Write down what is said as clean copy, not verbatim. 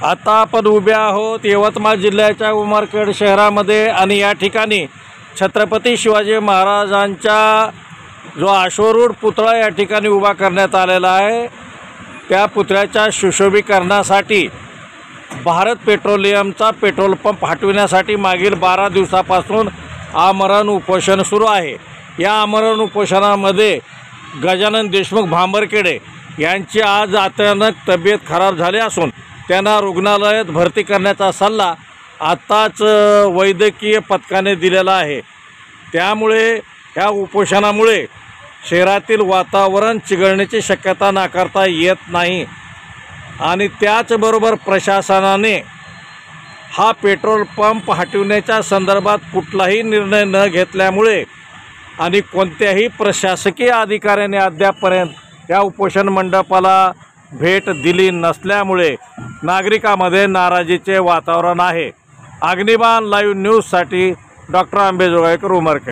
आता आपण उभे आहोत यवतमाळ जिल्ह्याच्या उमरखेड शहरामध्ये आणि या ठिकाणी छत्रपती शिवाजी महाराजांचा जो अश्वरूढ पुतळा या ठिकाणी उभा करण्यात आलेला आहे। त्या पुतळ्याच्या सुशोभीकरणासाठी भारत पेट्रोलियमचा पेट्रोल पंप हटविण्यासाठी मागील 12 दिवसापासून आमरण उपोषण सुरू आहे। या आमरण उपोषणामध्ये गजानन देशमुख भांबरखेडे यांची आज अचानक तब्येत खराब झाली असून त्यांना रुग्णालयात भरती करण्याचा सल्ला आताच वैद्यकीय पथकाने दिलेला आहे। त्यामुळे या उपोषणामुळे शहरातील वातावरण चिघळण्याची शक्यता नाकारता येत नाही आणि त्याचबरोबर प्रशासनाने हा पेट्रोल पंप हटविण्याच्या संदर्भात कुठलाही निर्णय न घेतल्यामुळे आणि कोणत्याही प्रशासकीय अधिकाऱ्याने अद्यापपर्यंत या उपोषण मंडपाला भेट दिली नसल्यामुळे नागरिकांमध्ये नाराजीचे वातावरण आहे। अग्निबाण लाईव्ह न्यूजसाठी डॉक्टर आंबेजोगाईकर उमरखेड।